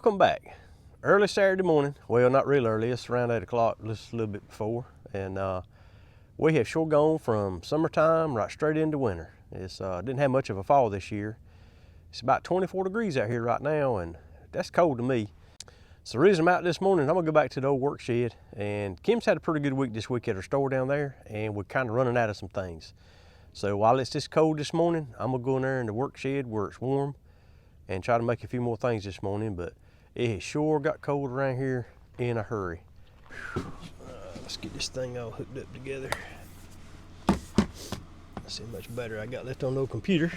Welcome back. Early Saturday morning, well, not real early, it's around 8 o'clock, just a little bit before, and we have sure gone from summertime right straight into winter. It's didn't have much of a fall this year. It's about 24 degrees out here right now, and that's cold to me. So the reason I'm out this morning, I'm gonna go back to the old work shed, and Kim's had a pretty good week this week at her store down there, and we're kind of running out of some things. So while it's this cold this morning, I'm gonna go in there in the work shed where it's warm and try to make a few more things this morning, but it has sure got cold around here in a hurry. Let's get this thing all hooked up together. Let's see how much battery I got left on the old computer.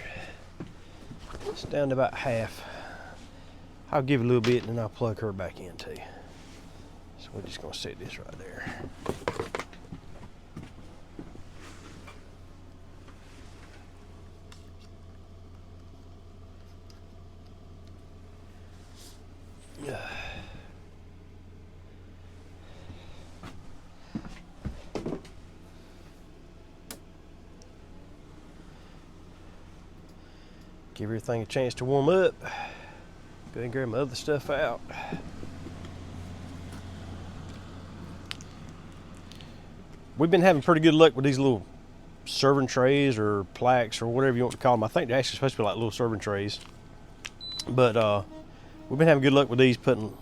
It's down to about half. I'll give it a little bit and then I'll plug her back in too. So we're just gonna set this right there. Give everything a chance to warm up. Go ahead and grab my other stuff out. We've been having pretty good luck with these little serving trays or plaques or whatever you want to call them. I think they're actually supposed to be like little serving trays. But we've been having good luck with these, putting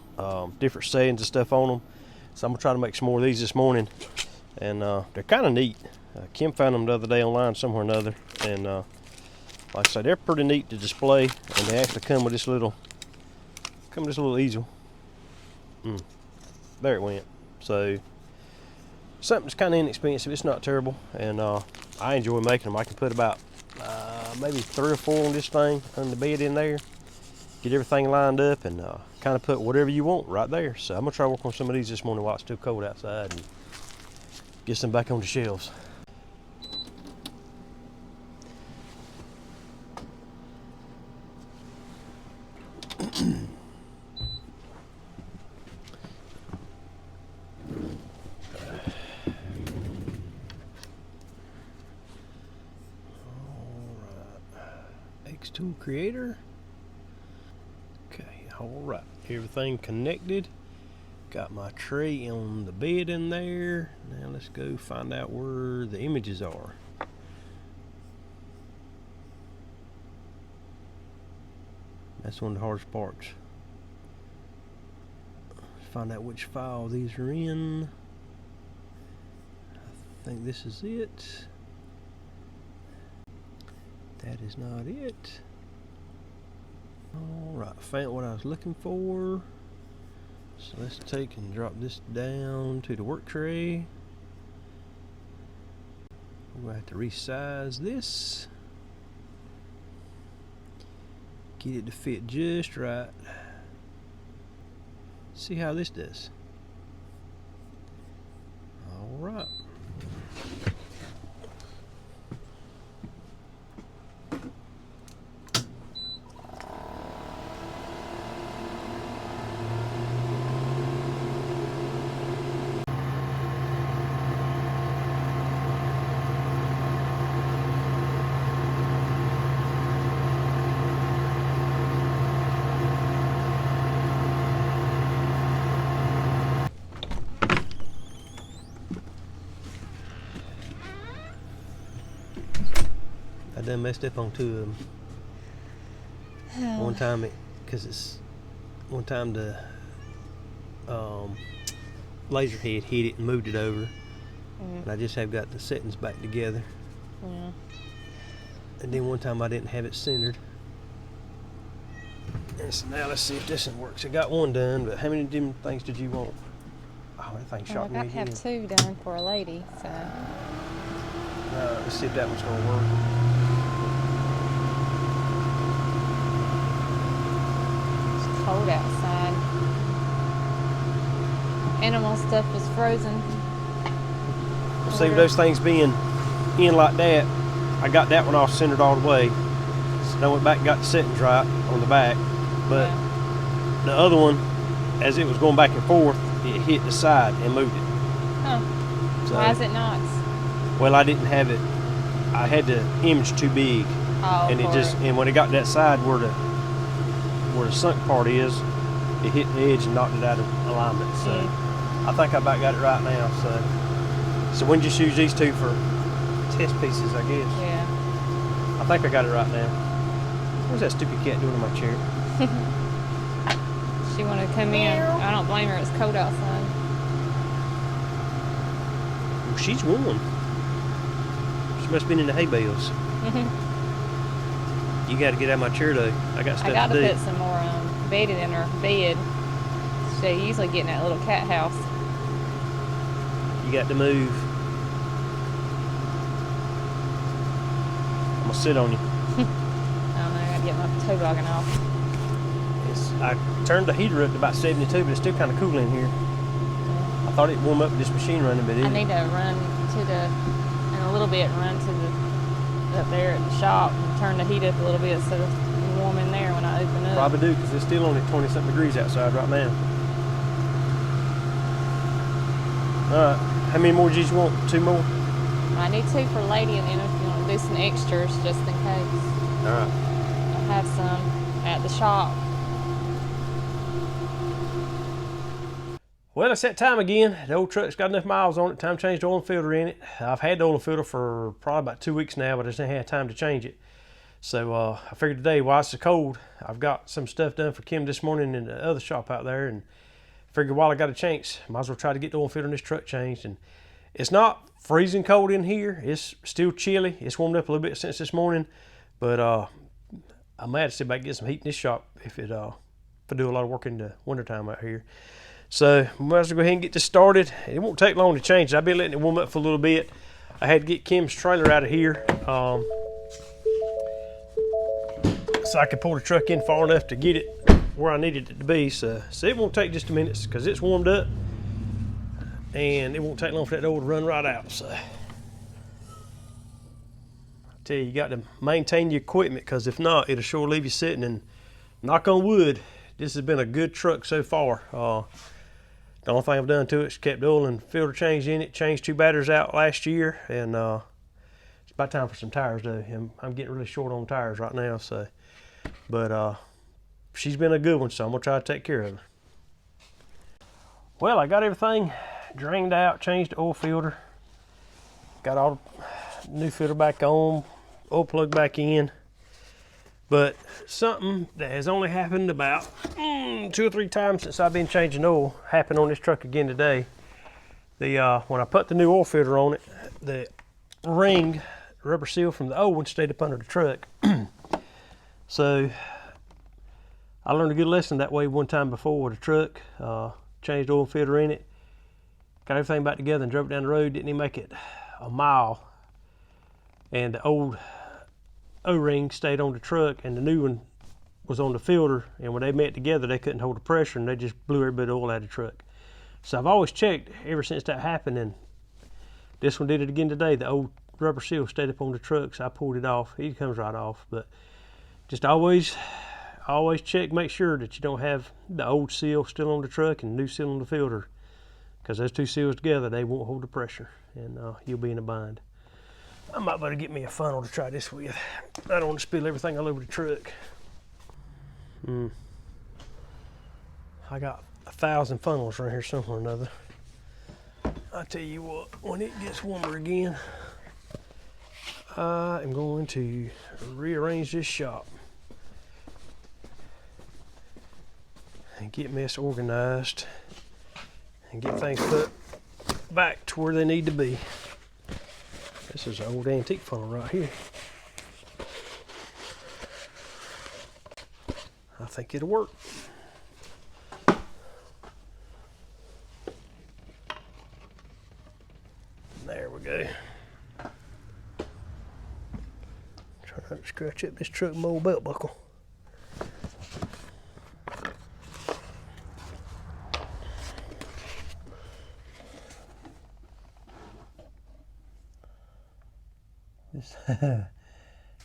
different sayings and stuff on them. So I'm gonna try to make some more of these this morning. And they're kind of neat. Kim found them the other day online somewhere or another. And like I say, they're pretty neat to display, and they actually come with this little, easel. There it went. So something that's kind of inexpensive. It's not terrible, and I enjoy making them. I can put about maybe 3 or 4 on this thing on the bed in there. Get everything lined up, and kind of put whatever you want right there. So I'm gonna try to work on some of these this morning while it's still cold outside, and get some back on the shelves. Tool creator. Okay, all right, everything connected. Got my tray on the bed in there. Now let's go find out where the images are. That's one of the hardest parts. Let's find out which file these are in. I think this is it. That is not it. Alright, found what I was looking for. So let's take and drop this down to the work tray. We're going to have to resize this. Get it to fit just right. See how this does. Alright. I done messed up on 2 of them. Oh. One time the laser head hit it and moved it over. And I just have got the settings back together. Yeah. And then one time I didn't have it centered. And so now let's see if this one works. I got one done, but how many different things did you want? Oh, that thing shot me I got to have 2 done for a lady, so. Let's see if that one's gonna work. It's cold outside. Animal stuff is frozen. See, with those things being in like that, I got that one off centered all the way. So I went back and got the settings right on the back. But the other one, as it was going back and forth, it hit the side and moved it. Huh. So, why is it not? Well, I didn't have it. I had the image too big. Oh, and it just, and when it got to that side where the sunk part is, it hit the edge and knocked it out of alignment. So I think I about got it right now. So we can just use these two for test pieces, I guess. Yeah. I think I got it right now. What's that stupid cat doing in my chair? She wanted to come in. I don't blame her. It's cold outside. Well, she's warm. She must have been in the hay bales. You got to get out of my chair though. I got stuff to do. I got to put some more bedding in her bed. She usually get in that little cat house. You got to move. I'm gonna sit on you. I don't know. I got to get my toboggan off. I turned the heater up to about 72, but it's still kind of cool in here. I thought it'd warm up with this machine running, but it I need to run to the, in a little bit, run to the, up there at the shop and turn the heat up a little bit so it's warm in there when I open up. Probably do, because it's still only 20-something degrees outside right now. All right, how many more G's you want? 2 more? I need 2 for lady, and then if you want to do some extras just in case. All right. I'll have some at the shop. Well, it's that time again. The old truck's got enough miles on it. Time to change the oil filter in it. I've had the oil filter for probably about 2 weeks now, but I just ain't had time to change it. So I figured today, while it's so cold, I've got some stuff done for Kim this morning in the other shop out there, and figured while I got a chance, might as well try to get the oil filter in this truck changed. And it's not freezing cold in here. It's still chilly. It's warmed up a little bit since this morning, but I'm mad to see if I can get some heat in this shop if I do a lot of work in the wintertime out here. So we might as well go ahead and get this started. It won't take long to change it. I've been letting it warm up for a little bit. I had to get Kim's trailer out of here so I could pull the truck in far enough to get it where I needed it to be. So it won't take just a minute because it's warmed up, and it won't take long for that oil to run right out. So I tell you got to maintain your equipment, because if not, it'll sure leave you sitting. And knock on wood, this has been a good truck so far. The only thing I've done to it is kept the oil and filter changed in it, changed 2 batteries out last year, and it's about time for some tires though. I'm getting really short on tires right now, so. But she's been a good one, so I'm gonna try to take care of her. Well, I got everything drained out, changed the oil filter, got all the new filter back on, oil plug back in. But something that has only happened about 2 or 3 times since I've been changing oil happened on this truck again today. When I put the new oil filter on it, the ring rubber seal from the old one stayed up under the truck. So I learned a good lesson that way one time before with a truck. Changed the oil filter in it, got everything back together and drove it down the road. Didn't even make it a mile, and the old O-ring stayed on the truck and the new one was on the filter, and when they met together they couldn't hold the pressure and they just blew every bit of oil out of the truck. So I've always checked ever since that happened, and this one did it again today. The old rubber seal stayed up on the truck, so I pulled it off. It comes right off, but just always check, make sure that you don't have the old seal still on the truck and the new seal on the filter, because those 2 seals together, they won't hold the pressure, and you'll be in a bind. I might better get me a funnel to try this with. I don't want to spill everything all over the truck. I got 1,000 funnels right here somewhere or another. I tell you what, when it gets warmer again, I am going to rearrange this shop and get mess organized and get things put back to where they need to be. This is an old antique funnel right here. I think it'll work. There we go. Try not to scratch up this truck mold belt buckle.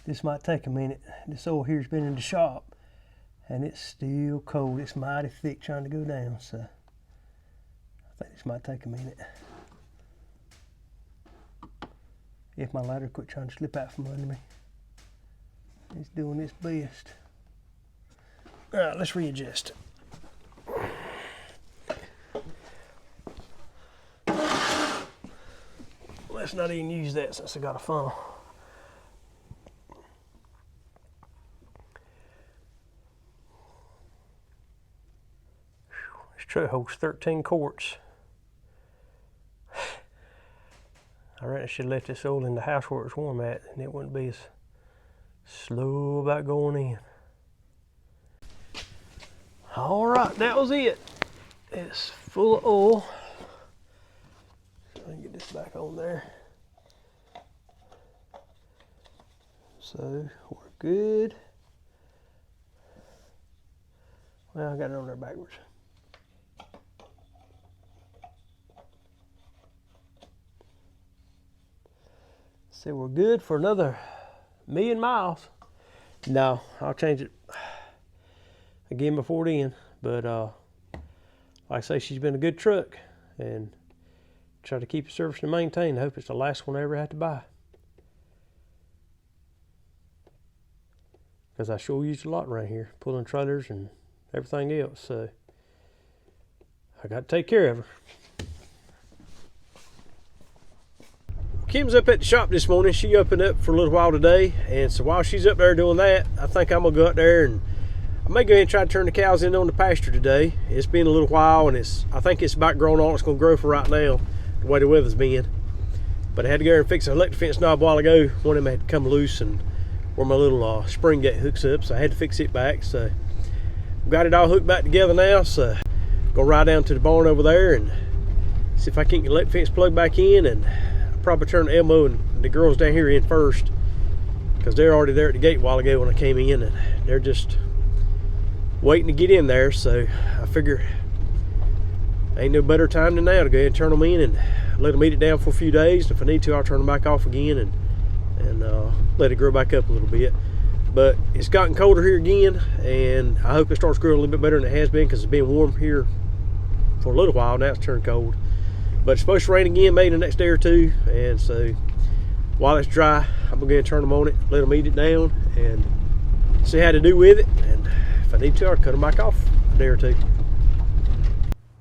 This might take a minute. This oil here's been in the shop and it's still cold. It's mighty thick trying to go down, so I think this might take a minute. If my ladder quit trying to slip out from under me. It's doing its best. All right, let's readjust it. let's not even use that since I got a funnel. This truck holds 13 quarts. I reckon I should have left this oil in the house where it's warm at, and it wouldn't be as slow about going in. All right, that was it. It's full of oil. So I can get this back on there. So we're good. Well, I got it on there backwards. So we're good for another 1,000,000 miles. No, I'll change it again before then. But like I say, she's been a good truck, and try to keep it serviced and maintained. I hope it's the last one I ever had to buy, because I sure used a lot around here, pulling trailers and everything else. So I got to take care of her. Kim's up at the shop this morning. She opened up for a little while today, and so while she's up there doing that, I think I'm gonna go out there and I may go ahead and try to turn the cows in on the pasture today. It's been a little while, and I think it's about grown all it's gonna grow for right now, the way the weather's been. But I had to go and fix an electric fence knob a while ago. One of them had come loose, and where my little spring gate hooks up, so I had to fix it back. So got it all hooked back together now. So gonna ride down to the barn over there and see if I can get the electric fence plugged back in, and probably turn Elmo and the girls down here in first, because they're already there at the gate a while ago when I came in, and they're just waiting to get in there. So I figure ain't no better time than now to go ahead and turn them in and let them eat it down for a few days. If I need to, I'll turn them back off again and let it grow back up a little bit. But it's gotten colder here again, and I hope it starts growing a little bit better than it has been, because it's been warm here for a little while. Now it's turned cold. But it's supposed to rain again maybe the next day or two, and so while it's dry, I'm gonna go and turn them on it, let them eat it down, and see how to do with it. And if I need to, I'll cut them back off a day or two.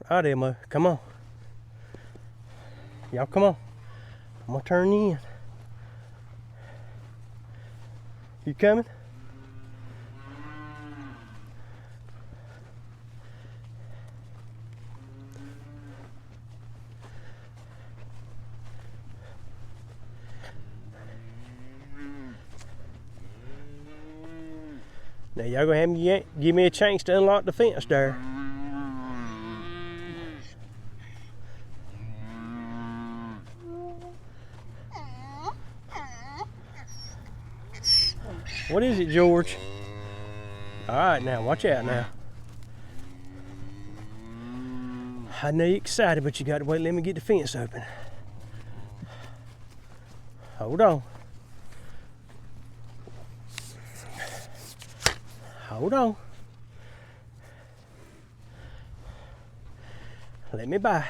All right, Elmo, come on. Y'all come on. I'm gonna turn you in. You coming? Now y'all gonna have me give me a chance to unlock the fence there. What is it, George? All right, now watch out now. I know you're excited, but you got to wait. Let me get the fence open. Hold on. Hold on. Let me by.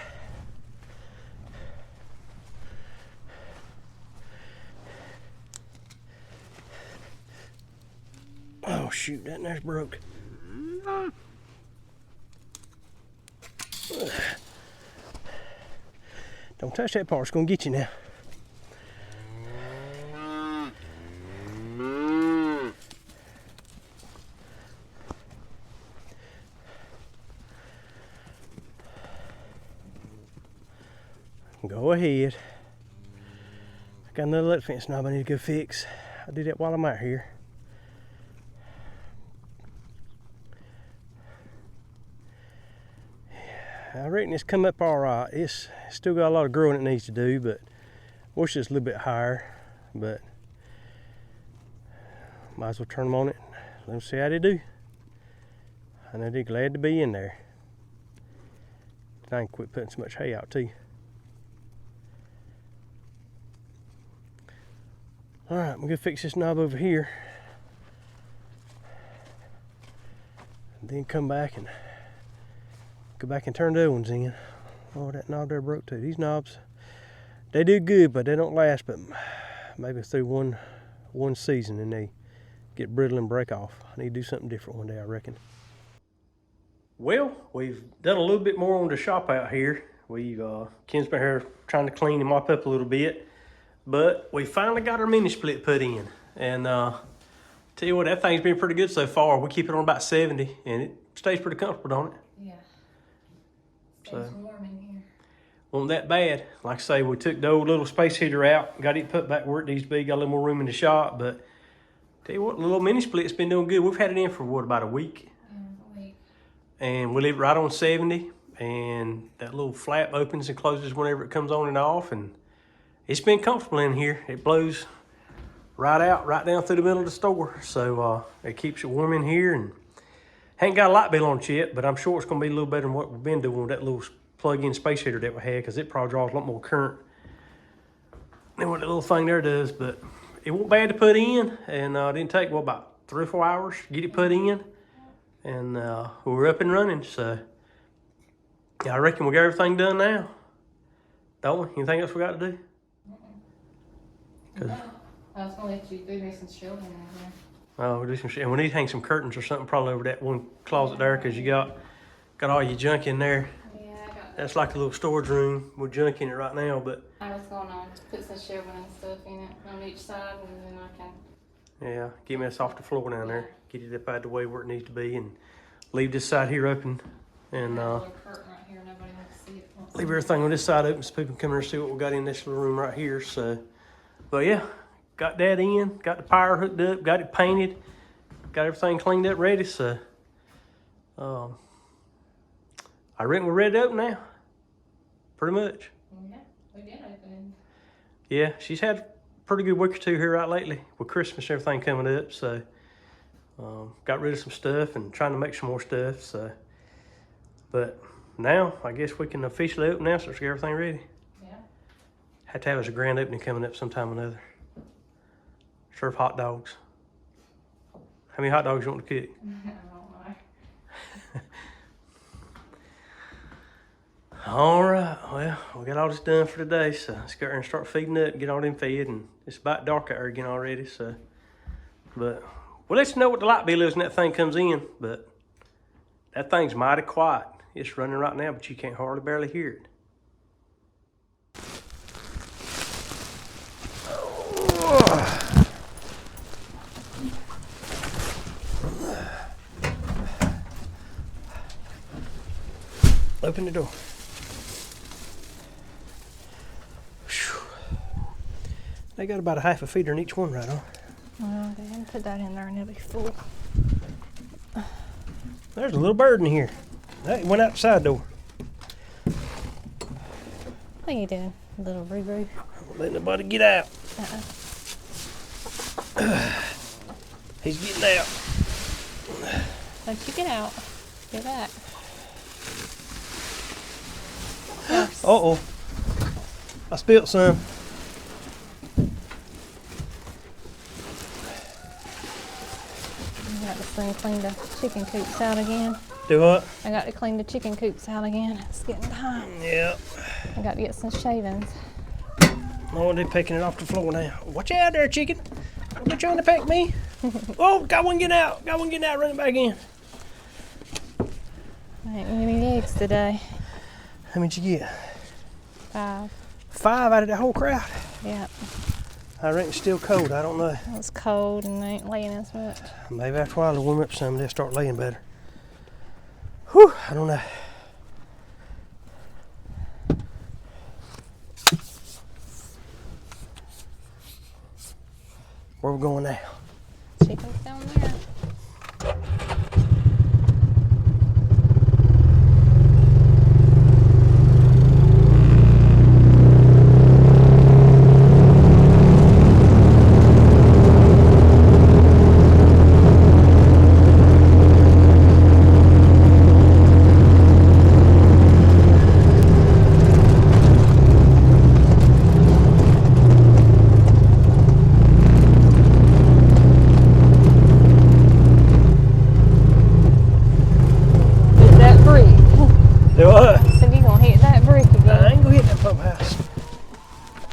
Oh shoot, that there's broke. Don't touch that part, it's gonna get you now. Go ahead. I got another electric fence knob I need to go fix. I'll do that while I'm out here. I reckon it's come up all right. It's still got a lot of growing it needs to do, but I wish it's a little bit higher. But might as well turn them on it. Let them see how they do. I know they're glad to be in there. I can quit putting so much hay out too. All right, I'm gonna fix this knob over here, and then come back and go back and turn the other ones in. Oh, that knob there broke too. These knobs, they do good, but they don't last but maybe through one season, and they get brittle and break off. I need to do something different one day, I reckon. Well, we've done a little bit more on the shop out here. We've Ken's been here trying to clean and mop up a little bit. But we finally got our mini split put in. And tell you what, that thing's been pretty good so far. We keep it on about 70 and it stays pretty comfortable, don't it? Yeah. It's warm in here. Wasn't that bad. Like I say, we took the old little space heater out, got it put back where it needs to be, got a little more room in the shop. But tell you what, the little mini split's been doing good. We've had it in for what, about a week? Yeah, a week. And we leave it right on 70, and that little flap opens and closes whenever it comes on and off, and it's been comfortable in here. It blows right out, right down through the middle of the store. So it keeps it warm in here, and ain't got a light bill on it yet, but I'm sure it's gonna be a little better than what we've been doing with that little plug-in space heater that we had, because it probably draws a lot more current than what that little thing there does. But it wasn't bad to put in, and it didn't take, what, about 3 or 4 hours to get it put in, and we were up and running. So I reckon we got everything done now, don't we? Anything else we got to do? No. I was gonna let you do me some shelving in there. Oh, we'll do some shit. And we need to hang some curtains or something probably over that one closet there, because you got all your junk in there. Yeah, I got that. That's like a little storage room with junk in it right now, but I was going on to put some shelving and stuff in it on each side, and then I can. yeah, get us off the floor down there, get it up out of the way where it needs to be, and leave this side here open, and I got a little curtain right here. Nobody wants to see it. leave everything on this side open so people can come here and see what we got in this little room right here. So, but yeah, got that in, got the power hooked up, got it painted, got everything cleaned up, ready. So, I reckon we're ready to open now. Pretty much. Yeah, we did open. Yeah, she's had a pretty good week or two here right lately with Christmas and everything coming up. So, got rid of some stuff and trying to make some more stuff. So, but now I guess we can officially open now since we got everything ready. Yeah. Have to have us a grand opening coming up sometime or another. Serve hot dogs. How many hot dogs you want to cook? I don't know. All right, well, we got all this done for today, so let's go and start feeding up and get all them fed, and it's about dark out here again already, so. But we'll let you know what the light bill is when that thing comes in, but that thing's mighty quiet. It's running right now, but you can't hardly barely hear it. Open the door. Whew. They got about a half a feeder in each one right on. Well, go ahead and put that in there and it'll be full. There's a little bird in here. That went out the side door. What are you doing, little Roo-Roo? Don't let nobody get out. He's getting out. Don't you get out. Get back. Uh-oh. I spilled some. I got this thing clean the chicken coops out again. Do what? I got to clean the chicken coops out again. It's getting time. Yeah. I got to get some shavings. Oh, they're picking it off the floor now. Watch out there, chicken. They're trying to peck me. Oh, got one getting out. Got one getting out, running back in. I ain't any eggs today. How many did you get? 5. 5 out of the whole crowd. Yeah. I reckon it's still cold. I don't know. It's cold and they ain't laying as much. Maybe after a while they'll warm up some and they'll start laying better. Whew, I don't know. Where we going now? Chicken's down there.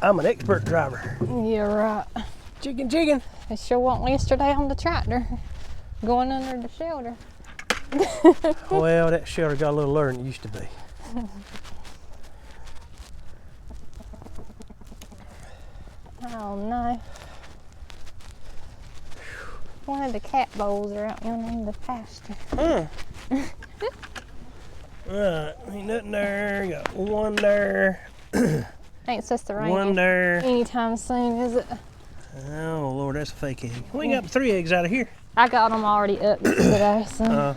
I'm an expert driver. Yeah, right. Chicken, chicken. It sure wasn't yesterday on the tractor, going under the shelter. Well, that shelter got a little lower than it used to be. Oh no. One of the cat bowls are out yonder in the pasture. Huh. Right, ain't nothing there. You got one there. Ain't supposed to rain One there. anytime soon, is it? Oh Lord, that's a fake egg. We got 3 eggs out of here. I got them already up today, so.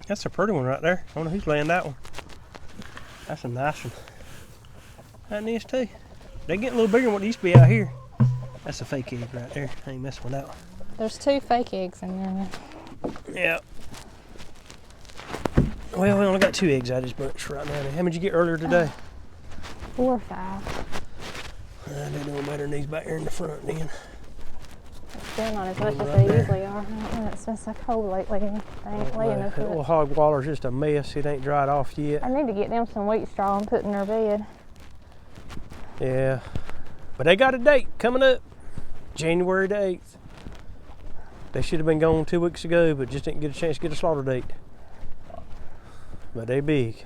That's a pretty one right there. I wonder who's laying that one. That's a nice one. That is too. They get a little bigger than what they used to be out here. That's a fake egg right there. I ain't messing with that one. There's 2 fake eggs in there now. Yeah. Well, we only got 2 eggs out of this bunch right now. How many did you get earlier today? 4 or 5. They don't matter than these back here in the front then. Still not as much as they usually are. It's been so cold lately. They ain't laying enough That of little it. hog waller's just a mess. It ain't dried off yet. I need to get them some wheat straw and put in their bed. Yeah. But they got a date coming up. January the 8th. They should have been gone 2 weeks ago, but just didn't get a chance to get a slaughter date. But they big.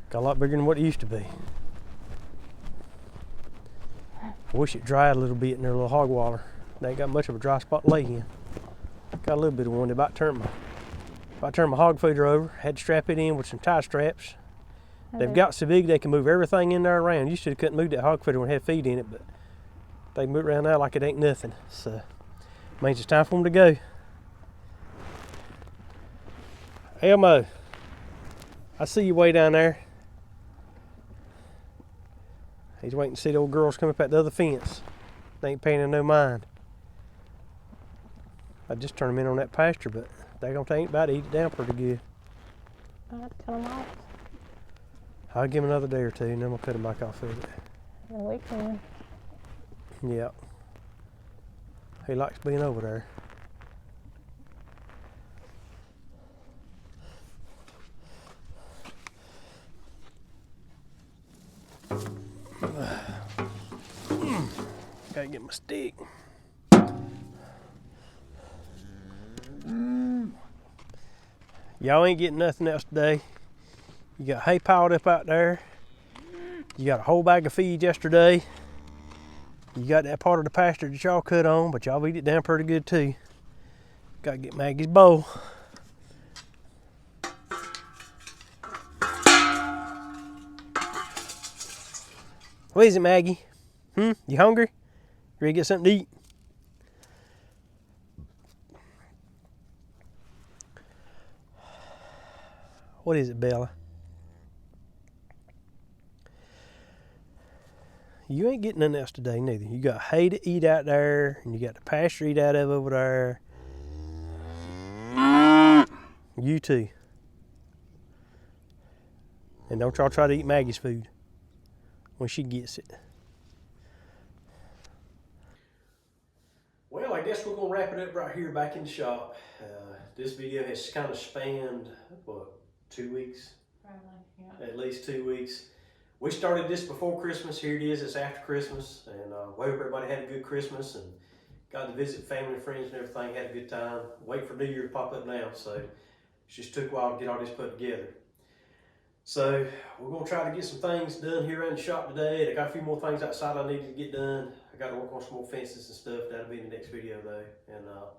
Got a lot bigger than what it used to be. I wish it dried a little bit in their little hog waller. They ain't got much of a dry spot to lay in. Got a little bit of one. They about turned my hog feeder over. Had to strap it in with some tie straps. They've got so big they can move everything in there around. Used to couldn't move that hog feeder when it had feed in it, but they move around now like it ain't nothing. So means it's time for them to go. Elmo, I see you way down there. He's waiting to see the old girls come up at the other fence. They ain't paying him no mind. I just turned them in on that pasture, but they ain't about to eat it down pretty good. I'll tell them off. I'll give him another day or 2 and then we'll cut him back off of it. The weekend. Yeah. He likes being over there. Gotta get my stick. Y'all ain't getting nothing else today. You got hay piled up out there. You got a whole bag of feed yesterday. You got that part of the pasture that y'all cut on, but y'all eat it down pretty good too. Gotta get Maggie's bowl. What is it, Maggie? You hungry? You ready to get something to eat? What is it, Bella? You ain't getting nothing else today, neither. You got hay to eat out there, and you got the pasture to eat out of over there. You too. And don't y'all try to eat Maggie's food when she gets it. Well, I guess we're going to wrap it up right here back in the shop. This video has kind of spanned, what, 2 weeks? Probably, yeah. At least 2 weeks. We started this before Christmas. Here it is. It's after Christmas. And we hope everybody had a good Christmas and got to visit family and friends and everything. Had a good time. Wait for New Year to pop up now. So it just took a while to get all this put together. So we're going to try to get some things done here in the shop today. I got a few more things outside I needed to get done. I got to work on some more fences and stuff. That'll be in the next video though. And of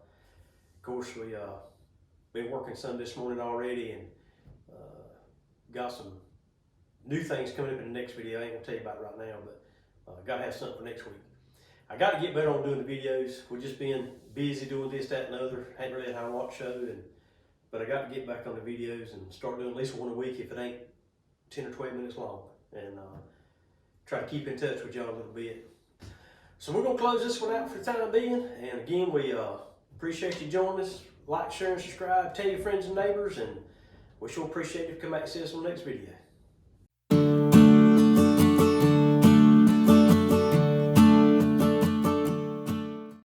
course we been working some this morning already and got some new things coming up in the next video. I ain't gonna tell you about it right now, but gotta have something for next week. I gotta get better on doing the videos. We're just being busy doing this, that, and the other. Hadn't really had time to watch show, but I got to get back on the videos and start doing at least one a week if it ain't 10 or 12 minutes long, and try to keep in touch with y'all a little bit. So we're gonna close this one out for the time being. And again, we appreciate you joining us. Like, share, and subscribe. Tell your friends and neighbors, and we sure appreciate it if you come back and see us on the next video.